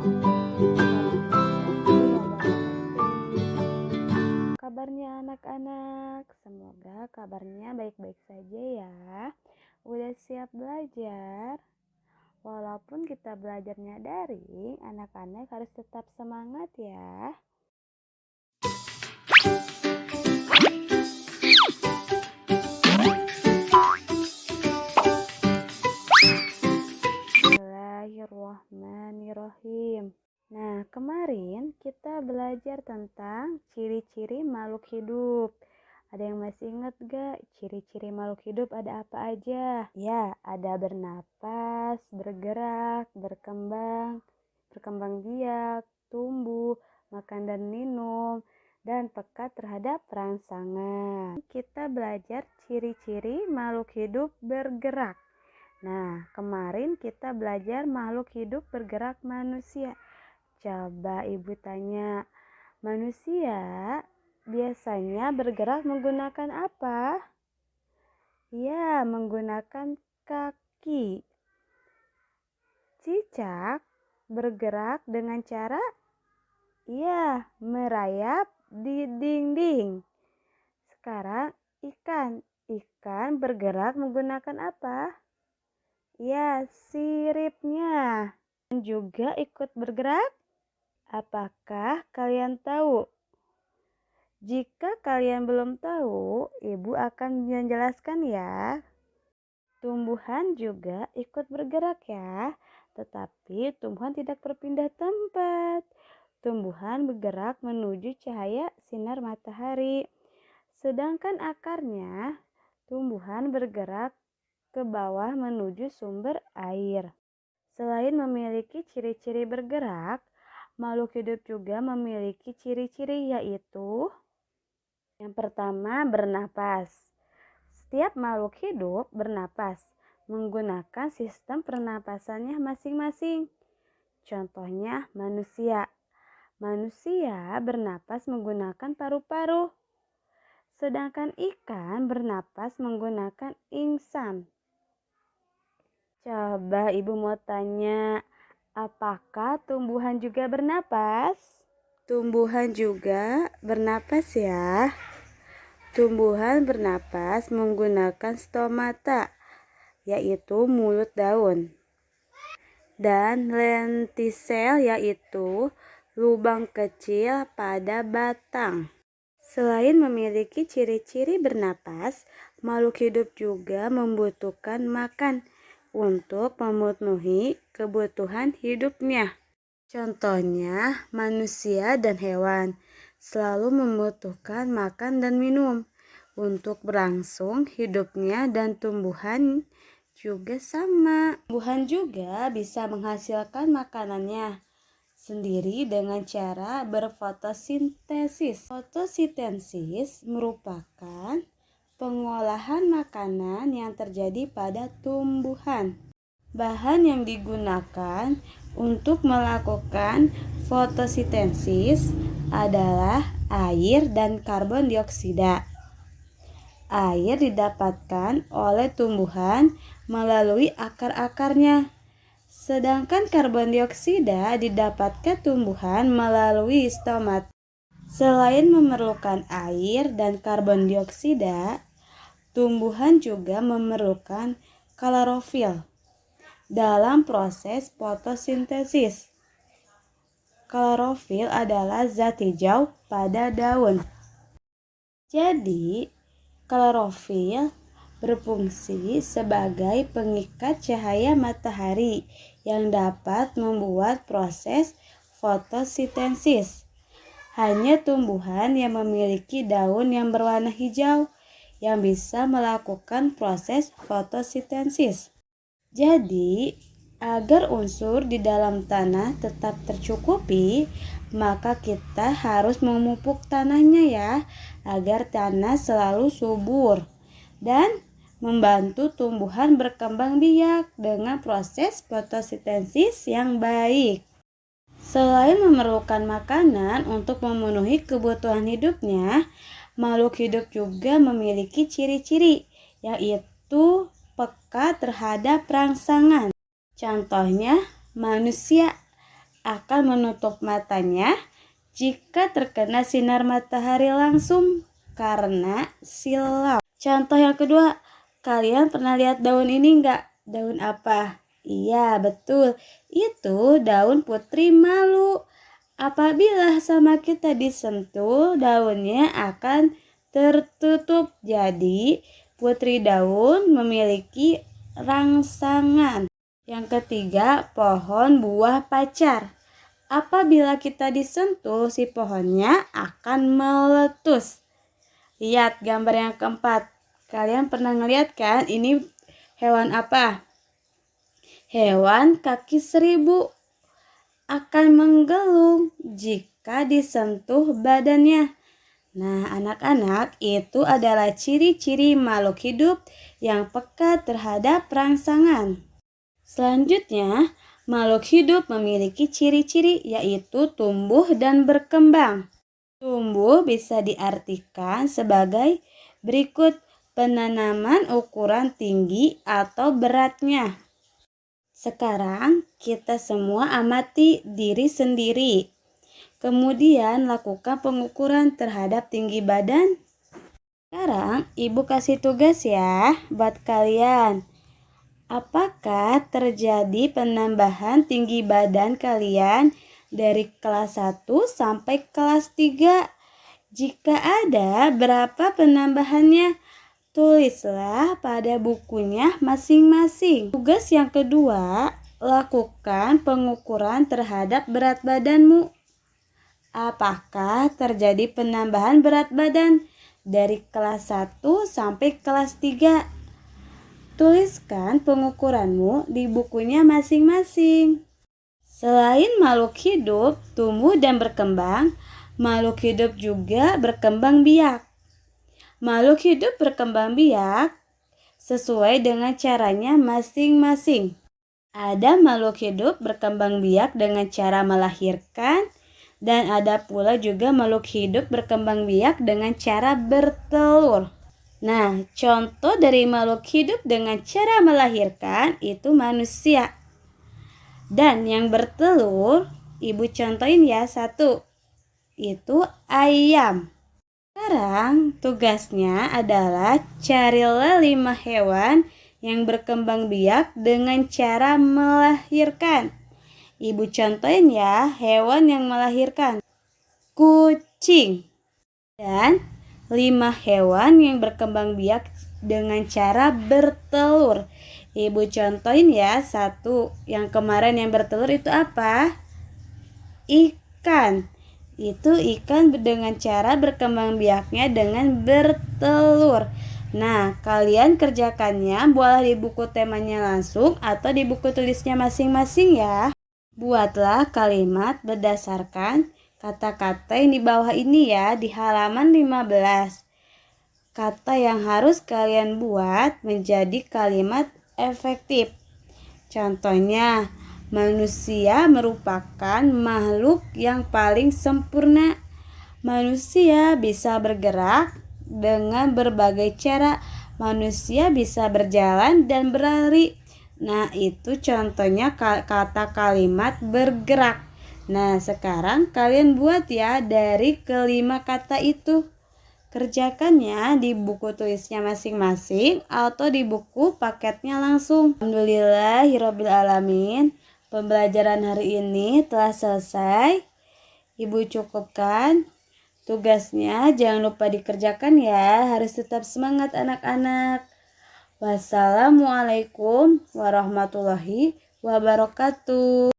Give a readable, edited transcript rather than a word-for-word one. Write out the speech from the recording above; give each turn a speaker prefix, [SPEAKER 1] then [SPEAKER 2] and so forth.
[SPEAKER 1] Assalamualaikum wabarakatuh. Kabarnya anak-anak, semoga kabarnya baik-baik saja ya. Udah siap belajar? Walaupun kita belajarnya daring, anak-anak harus tetap semangat ya. Bismillahirrahmanirrahim. Nah, kemarin kita belajar tentang ciri-ciri makhluk hidup. Ada yang masih ingat gak ciri-ciri makhluk hidup ada apa aja? Ya, ada bernapas, bergerak, berkembang biak, tumbuh, makan dan minum, dan peka terhadap rangsangan. Kita belajar ciri-ciri makhluk hidup bergerak. Nah, kemarin kita belajar makhluk hidup bergerak manusia. Coba ibu tanya, manusia biasanya bergerak menggunakan apa? Ya, menggunakan kaki. Cicak bergerak dengan cara merayap di dinding. Sekarang ikan bergerak menggunakan apa? Ya, siripnya. Dan juga ikut bergerak. Apakah kalian tahu? Jika kalian belum tahu, ibu akan menjelaskan ya. Tumbuhan juga ikut bergerak ya, tetapi tumbuhan tidak berpindah tempat. Tumbuhan bergerak menuju cahaya sinar matahari. Sedangkan akarnya, tumbuhan bergerak ke bawah menuju sumber air. Selain memiliki ciri-ciri bergerak, makhluk hidup juga memiliki ciri-ciri yaitu yang pertama bernapas. Setiap makhluk hidup bernapas menggunakan sistem pernapasannya masing-masing. Contohnya manusia. Manusia bernapas menggunakan paru-paru. Sedangkan ikan bernapas menggunakan insang. Coba ibu mau tanya, apakah tumbuhan juga bernapas? Tumbuhan juga bernapas ya. Tumbuhan bernapas menggunakan stomata, yaitu mulut daun. Dan lentisel, yaitu lubang kecil pada batang. Selain memiliki ciri-ciri bernapas, makhluk hidup juga membutuhkan makan untuk memenuhi kebutuhan hidupnya. Contohnya, manusia dan hewan selalu membutuhkan makan dan minum untuk berlangsung hidupnya, dan tumbuhan juga sama. Tumbuhan juga bisa menghasilkan makanannya sendiri dengan cara berfotosintesis. Fotosintesis merupakan pengolahan makanan yang terjadi pada tumbuhan. Bahan yang digunakan untuk melakukan fotosintesis adalah air dan karbon dioksida. Air didapatkan oleh tumbuhan melalui akar-akarnya, sedangkan karbon dioksida didapatkan tumbuhan melalui stomata. Selain memerlukan air dan karbon dioksida, tumbuhan juga memerlukan klorofil dalam proses fotosintesis. Klorofil adalah zat hijau pada daun. Jadi, klorofil berfungsi sebagai pengikat cahaya matahari yang dapat membuat proses fotosintesis. Hanya tumbuhan yang memiliki daun yang berwarna hijau yang bisa melakukan proses fotosintesis. Jadi, agar unsur di dalam tanah tetap tercukupi, maka kita harus memupuk tanahnya ya, agar tanah selalu subur dan membantu tumbuhan berkembang biak dengan proses fotosintesis yang baik. Selain memerlukan makanan untuk memenuhi kebutuhan hidupnya, makhluk hidup juga memiliki ciri-ciri, yaitu peka terhadap rangsangan. Contohnya manusia akan menutup matanya jika terkena sinar matahari langsung karena silau. Contoh yang kedua, kalian pernah lihat daun ini enggak? Daun apa? Iya, betul. Itu daun putri malu. Apabila sama kita disentuh, daunnya akan tertutup. Jadi, putri daun memiliki rangsangan. Yang ketiga, pohon buah pacar. Apabila kita disentuh, si pohonnya akan meletus. Lihat gambar yang keempat. Kalian pernah ngeliat kan? Ini hewan apa? Hewan kaki seribu akan menggelung jika disentuh badannya. Nah, anak-anak, itu adalah ciri-ciri makhluk hidup yang peka terhadap rangsangan. Selanjutnya, makhluk hidup memiliki ciri-ciri yaitu tumbuh dan berkembang. Tumbuh bisa diartikan sebagai berikut: penanaman ukuran tinggi atau beratnya. Sekarang kita semua amati diri sendiri. Kemudian lakukan pengukuran terhadap tinggi badan. Sekarang ibu kasih tugas ya buat kalian. Apakah terjadi penambahan tinggi badan kalian dari kelas 1 sampai kelas 3? Jika ada, berapa penambahannya? Tulislah pada bukunya masing-masing. Tugas yang kedua, lakukan pengukuran terhadap berat badanmu. Apakah terjadi penambahan berat badan dari kelas 1 sampai kelas 3? Tuliskan pengukuranmu di bukunya masing-masing. Selain makhluk hidup tumbuh dan berkembang, makhluk hidup juga berkembang biak. Makhluk hidup berkembang biak sesuai dengan caranya masing-masing. Ada makhluk hidup berkembang biak dengan cara melahirkan, dan ada pula juga makhluk hidup berkembang biak dengan cara bertelur. Nah, contoh dari makhluk hidup dengan cara melahirkan itu manusia. Dan yang bertelur, ibu contohin ya, 1. Itu ayam. Sekarang tugasnya adalah carilah 5 hewan yang berkembang biak dengan cara melahirkan. Ibu contohin ya hewan yang melahirkan. Kucing. Dan 5 hewan yang berkembang biak dengan cara bertelur. Ibu contohin ya. 1. Yang kemarin yang bertelur itu apa? Ikan. Itu ikan dengan cara berkembang biaknya dengan bertelur. Nah, kalian kerjakannya boleh di buku temanya langsung atau di buku tulisnya masing-masing ya. Buatlah kalimat berdasarkan kata-kata yang di bawah ini ya, di halaman 15. Kata yang harus kalian buat menjadi kalimat efektif. Contohnya, manusia merupakan makhluk yang paling sempurna. Manusia bisa bergerak dengan berbagai cara. Manusia bisa berjalan dan berlari. Nah, itu contohnya kata kalimat bergerak. Nah, sekarang kalian buat ya dari kelima kata itu. Kerjakannya di buku tulisnya masing-masing atau di buku paketnya langsung. Alhamdulillahirrabbilalamin. Pembelajaran hari ini telah selesai. Ibu cukupkan tugasnya, jangan lupa dikerjakan ya. Harus tetap semangat anak-anak. Wassalamualaikum warahmatullahi wabarakatuh.